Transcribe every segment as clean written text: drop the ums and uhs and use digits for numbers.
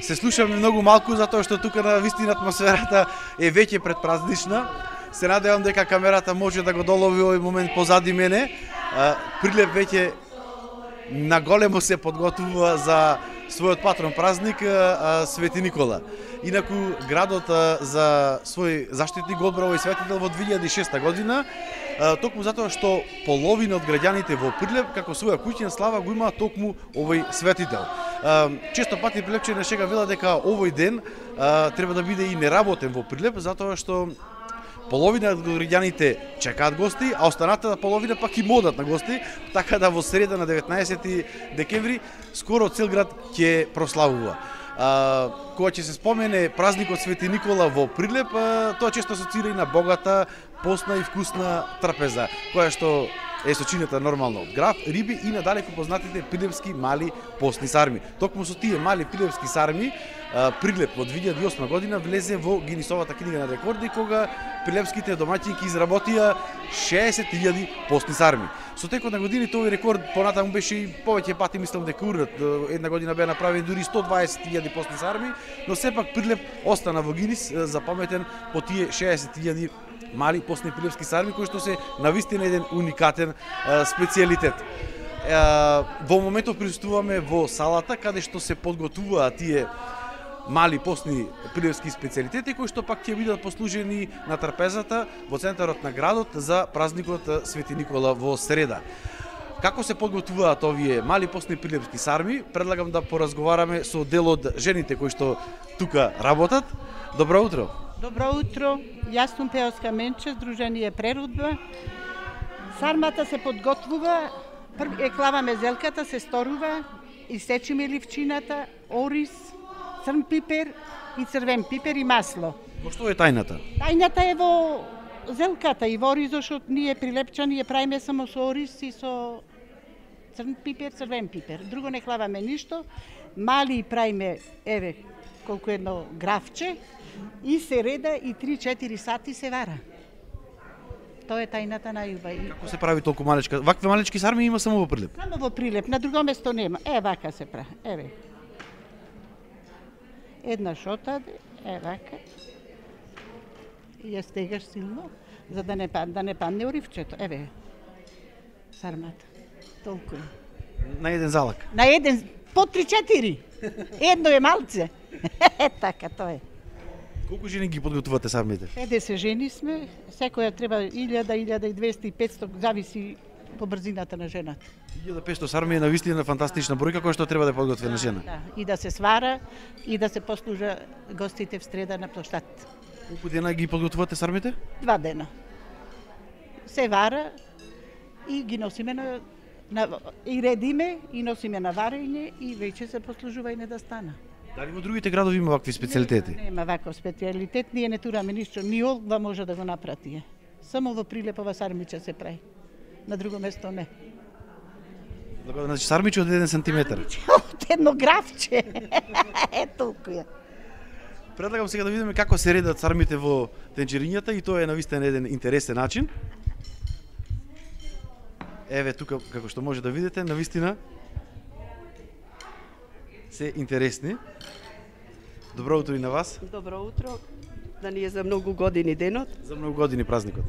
се слушаме многу малку затоа што тука на вистина атмосферата е веќе предпразнична. Се надевам дека камерата може да го долови овој момент позади мене. Прилеп веќе наголемо се подготвува за својот патрон празник Свети Никола. Инаку градот за свој заштитник го одбра овој светител во 2006 година, токму затоа што половина од граѓаните во Прилеп како своја куќна слава го има токму овој светител. Често пати прилепчани на шега велат дека овој ден треба да биде и неработен во Прилеп затоа што половина од граѓаните чекаат гости, а останатата половина пак и модат на гости, така да во среда на 19 декември скоро цел град ќе прославува. Кога ќе се спомене празникот Свети Никола во Прилеп, тоа често асоцира и на богата, постна и вкусна трпеза, која што е сочинета нормално од граф, риби и надалеку познатите прилепски мали постни сарми. Токму со тие мали прилепски сарми, Прилеп во 2008 година влезе во Гинисовата книга на рекорди, кога прилепските домаќинки изработија 60.000 постни сарми. Со текот на годините овој рекорд понатаму беше и повеќе пати, мислам дека урнат. Една година беа направени дури 120.000 постни сарми, но сепак Прилеп остана во Гинис запаметен по тие 60.000 мали постни прилепски сарми, кои што се навистина еден уникатен специјалитет. Во моментов присуствуваме во салата каде што се подготвуваат тие мали постни прилепски специјалитети кои што пак ќе бидат послужени на трпезата во центарот на градот за празникот Свети Никола во среда. Како се подготвуваат овие мали постни прилепски сарми? Предлагам да поразговараме со дел од жените кои што тука работат. Добро утро. Добро утро. Јас сум Пеоска Менче, Сдружение Прерудба. Сармата се подготвува, клаваме зелката, се сторува, исечиме ливчината, ориз, црн пипер и црвен пипер и масло. Во што е тајната? Тајната е во зелката и во оризот, што ние прилепчани ја правиме само со ориз и со црн пипер, црвен пипер. Друго не клаваме ништо. Мали правиме, еве, колку едно графче, и се реда и 3-4 сати се вара. Тоа е тајната на Илба. Како се прави толку малечка? Вакви малечки сарми има само во Прилеп? Само во Прилеп, на друго место нема. Вака се прави, еве. Една шота, вака. И ја стегаш силно, за да не падне оривчето. Еве, сармата. Толку. На еден залак? На еден, по 3-4. Едно е малце. Така, тоа е. Колку жени ги подготвувате сармите? 50 жени сме, секоја треба 1000, 1200 и 500, зависи по брзината на жената. 1500 сарми е навистина фантастична бројка која што треба да подготви на жена. Да, и да се свара и да се послужа гостите в среда на площад. Колку дена ги подготвувате сармите? 2 дена. Се вара и ги носиме и редиме и носиме на варење и веќе се послужува и не да стана. Дали во другите градови има вакви специјалитети? Нема ваков специјалитет, ние не тураме ништо, ни Олва може да го направи. Само во Прилепова сармиче се прави. На друго место не. Значи сармиче од 1 сантиметар. Од едно графче. Толку е. Предлагам сега да видиме како се редат сармите во тенџерињата и тоа е навистина еден интересен начин. Еве тука како што може да видите, навистина се интересни. Добро утро и на вас. Добро утро. Да ни е за многу години денот. За многу години празникот.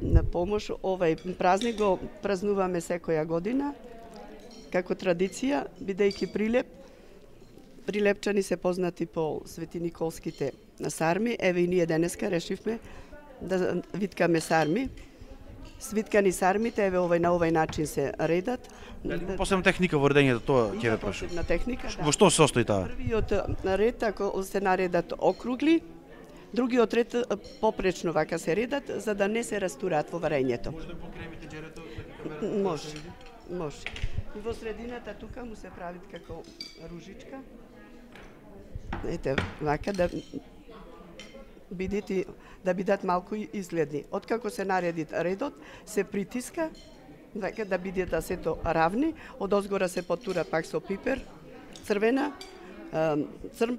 На помош овај празник го празнуваме секоја година како традиција, бидејќи Прилепчани се познати по Свети Николските сарми. Еве и ние денеска решивме да виткаме сарми. Свиткани сармите, еве на овој начин се редат. Посебна техника во редењето, тоа ќе ве прашувам. Посебна техника, да. Во што се состои таа? Првиот ред, ако се наредат округли, другиот ред попречно вака се редат, за да не се растураат во варењето. Може да покремите џерето? Може. И во средината тука му се прави како ружичка. Ете, вака да бидат малку изгледни. Откако се нареди редот, се притиска, вака да бидат сето равни, од озгора се потура пак со пипер, црвен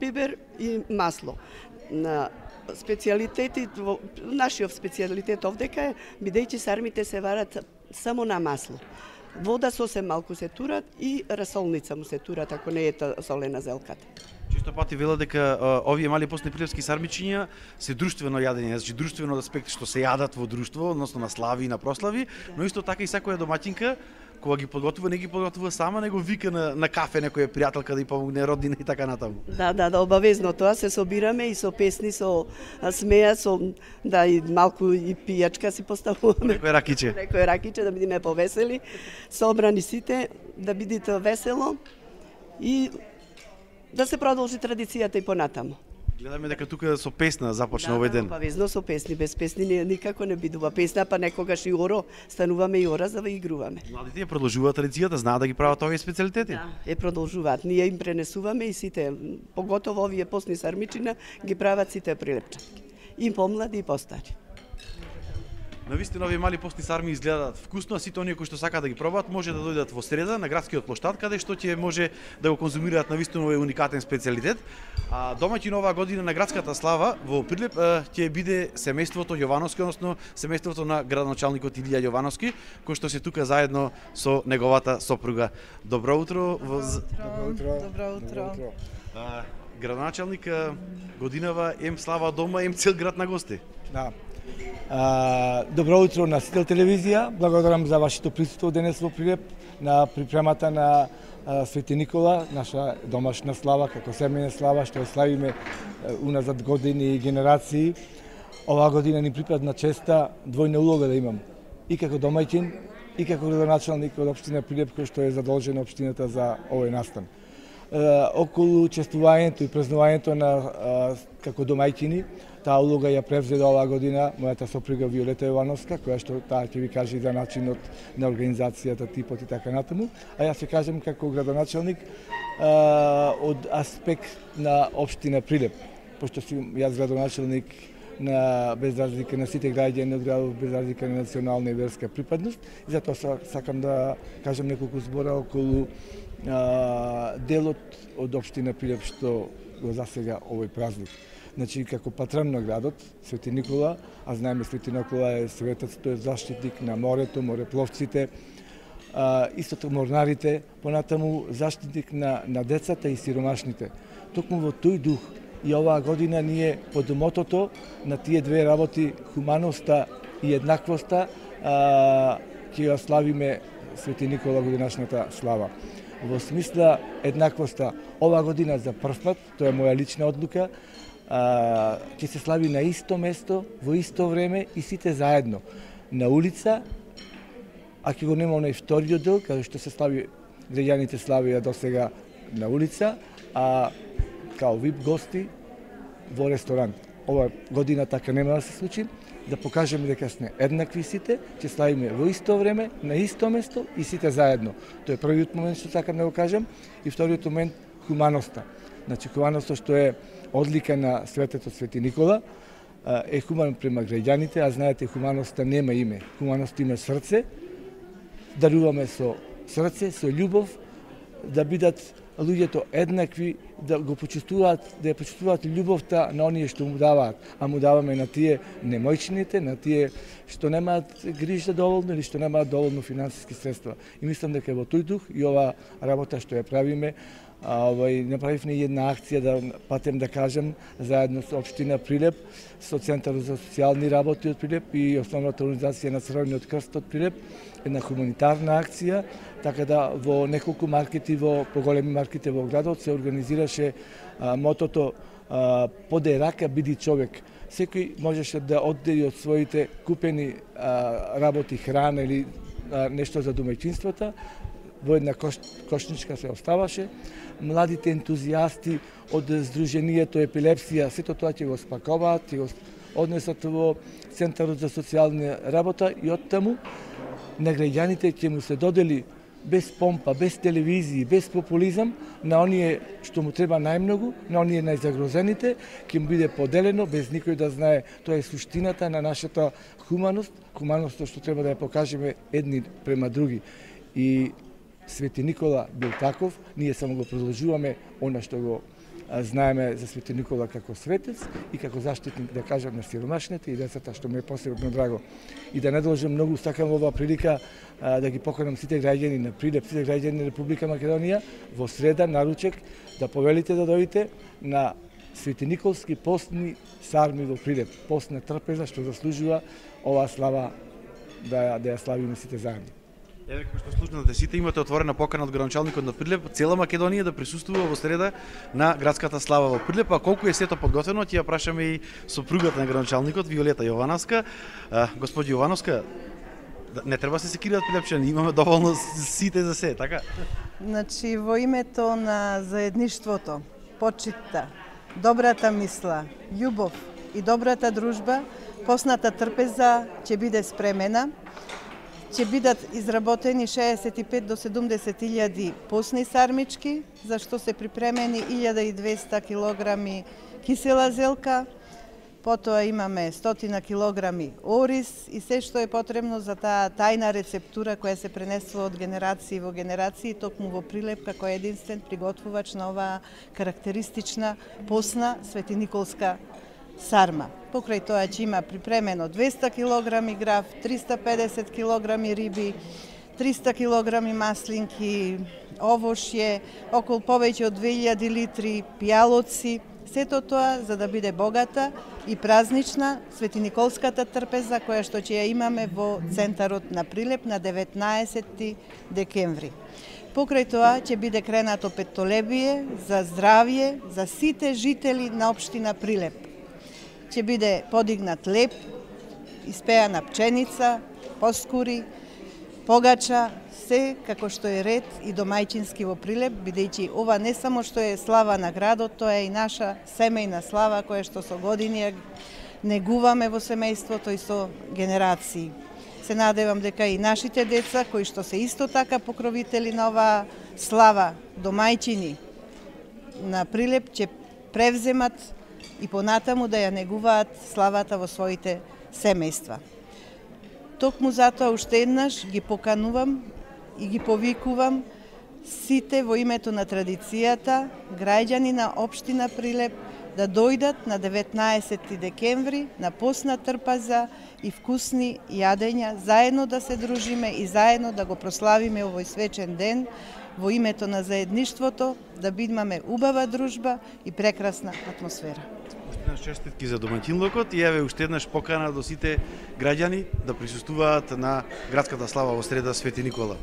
пипер и масло. На нашиот специјалитет овдека е, бидејќи сармите се варат само на масло. Вода сосем малку се турат и расолница му се турат, ако не е солена зелката. Често пати велат дека овие мали постни прилепски сармичиња се друштвено јадење, значи друштвено аспект што се јадат во друштво, односно на слави и на прослави, но исто така и секоја домаќинка кога ги подготвува, не ги подготвува сама, него вика на кафе некоја пријателка да ја помогне, роднина и така натаму. Да, обавезно тоа се собираме и со песни, со смеа, со и малку и пијачка си поставуваме. Некој ракиче. Некој ракиче да бидеме повесели, собрани сите, да бидите весело и да се продолжи традицијата и понатаму. Гледаме дека тука со песна започна овој ден. Обавезно со песни, без песни никако не бидува песна, па некогаш и оро, стануваме и ора за да игруваме. Младите ја продолжуваат традицијата, знаат да ги прават овие специјалитети. Да, продолжуваат. Ние им пренесуваме и сите, поготово овие постни сармичина ги прават сите прилепчанки. И помлади и постари. Навистина овие мали постни сарми изгледаат вкусно, а сите оние кои што сакаат да ги пробаат може да дојдат во среда на градскиот плоштад каде што ќе може да го конзумираат навистина овој уникатен специјалитет. А домаќин оваа година на градската слава во Прилеп ќе биде семејството Јовановски, односно семејството на градоначалникот Илија Јовановски, кој што се тука заедно со неговата сопруга. Добро утро. Добро утро. Градоначалник, годинава ем слава дома, ем цел град на гости. Да. Добро утро на Сител телевизија. Благодарам за вашето присуство денес во Прилеп на припремата на Свети Никола, наша домашна слава, како семејна слава што ја славиме уназад години и генерации. Оваа година ни припадна честа двојна улога да имам. И како домаќин, и како градоначалник од општина Прилеп, кој што е задолжена општината за овој настан. Околу чествувањето и празнувањето на како домаќини, таа улога ја превзеде оваа година мојата сопруга Виолета Јовановска, која што таа ќе ви каже за начинот на организацијата, типот и така натаму. А јас ќе кажам како градоначалник од аспект на општина Прилеп, пошто сум јас градоначалник на без разлика на сите граѓани од градот, без разлика на национална и верска припадност, и затоа сакам да кажам неколку збора околу делот од општина Прилеп што го засега овој празник. Значи, како патрон на градот, Свети Никола, а знаеме Свети Никола е светец, тој е заштитник на морето, морепловците, истото морнарите, понатаму заштитник на децата и сиромашните. Токму во тој дух и оваа година ние под мотото на тие две работи, хуманоста и еднаквоста, ќе ја славиме Свети Никола годинашната слава. Во смисла еднаквоста, оваа година за прв пат, тоа е моја лична одлука, ќе се слави на исто место, во исто време и сите заедно. На улица, а ќе го нема онај вториот дел, каде што се слави, граѓаните славија досега на улица, а као вип гости во ресторант. Ова година така нема да се случи, да покажеме дека сме еднакви сите, ќе славиме во исто време, на исто место и сите заедно. Тоа е првиот момент што сакам да го кажам, и вториот момент хуманоста. Значи хуманоста што е одлика на светецот Свети Никола, е хуман према граѓаните, а знаете хуманоста нема име. Хуманоста има срце, даруваме со срце, со љубов, да бидат луѓето еднакви, да го почувствуваат, да ја почувствуваат љубовта на оние што му даваат, а му даваме на тие немојчните, на тие што немаат грижа доволно или што немаат доволно финансиски средства. И мислам дека во тој дух и ова работа што ја правиме, направивме една акција, да патем да кажам, заедно со општина Прилеп, со Центарот за социјални работи од Прилеп и основната организација на Црвениот крст од Прилеп, една хуманитарна акција, така да во неколку маркети, во поголеми маркети во градот се организираше мотото "Поде рака, биди човек". Секој можеше да оддели од своите купени работи, храна или нешто за домаќинствата, во една кошничка се оставаше. Младите ентузијасти од Сдруженијето Епилепсија, сето тоа ќе го спаковаат, ќе го однесат во Центарот за социјална работа и оттаму на граѓаните ќе му се додели без помпа, без телевизии, без популизам, на оние што му треба најмногу, на оние најзагрозените, ќе му биде поделено без никој да знае. Тоа е суштината на нашата хуманост, хуманоста што треба да ја покажеме едни према други. И Свети Никола бил таков, ние само го продолжуваме она што го знаеме за Свети Никола како светец и како заштитник, да кажам, на сиромашните и децата, што ми е посебно драго. И да не должам многу, сакам оваа прилика да ги поканам сите граѓани на Прилеп, сите граѓани на Република Македонија во среда на ручек да повелите да дојдете на Свети Николски постни сарми во Прилеп, постна трпеза што заслужува оваа слава да ја славиме сите заедно. Еве како што слушнате сите, имате отворена покана од градоначалникот на Прилеп, цела Македонија да присуствува во среда на градската слава во Прилеп, а колку е сето подготвено, ќе ја прашаме и сопругата на градоначалникот Виолета Јовановска. Господи Јовановска, не треба се кријат прилепчани, имаме доволно сите за се, така? Значи, во името на заедништвото, почитта, добрата мисла, љубов и добрата дружба, постната трпеза ќе биде спремена. Ќе бидат изработени 65 до 70 илјади постни сармички, за што се припремени 1200 килограми кисела зелка, потоа имаме 100 килограми ориз и се што е потребно за таа тајна рецептура која се пренесува од генерации во генерации, токму во Прилеп како единствен приготвувач на оваа карактеристична постна светиниколска сарма. Покрај тоа ќе има припремено 200 килограми граф, 350 килограми риби, 300 килограми маслинки, овошје, околу повеќе од 2000 литри пијалоци. Сето тоа за да биде богата и празнична светиниколската трпеза која што ќе ја имаме во центарот на Прилеп на 19 декември. Покрај тоа ќе биде кренато петтолебие за здравје за сите жители на општина Прилеп. Ќе биде подигнат леп, испеана пченица, поскури, погача, се како што е ред и домајчински во Прилеп, бидејќи ова не само што е слава на градот, тоа е и наша семејна слава која што со години ја негуваме во семејството и со генерации. Се надевам дека и нашите деца, кои што се исто така покровители на оваа слава, домајчини на Прилеп, ќе превземат и понатаму да ја негуваат славата во своите семејства. Токму затоа уште еднаш ги поканувам и ги повикувам сите во името на традицијата, граѓани на општина Прилеп, да дојдат на 19 декември на постна трпеза и вкусни јадења, заедно да се дружиме и заедно да го прославиме овој свечен ден во името на заедништвото, да имаме убава дружба и прекрасна атмосфера. Честитки за домаќинлокот и еве уште еднаш покана до сите граѓани да присуствуваат на градската слава во среда Свети Никола.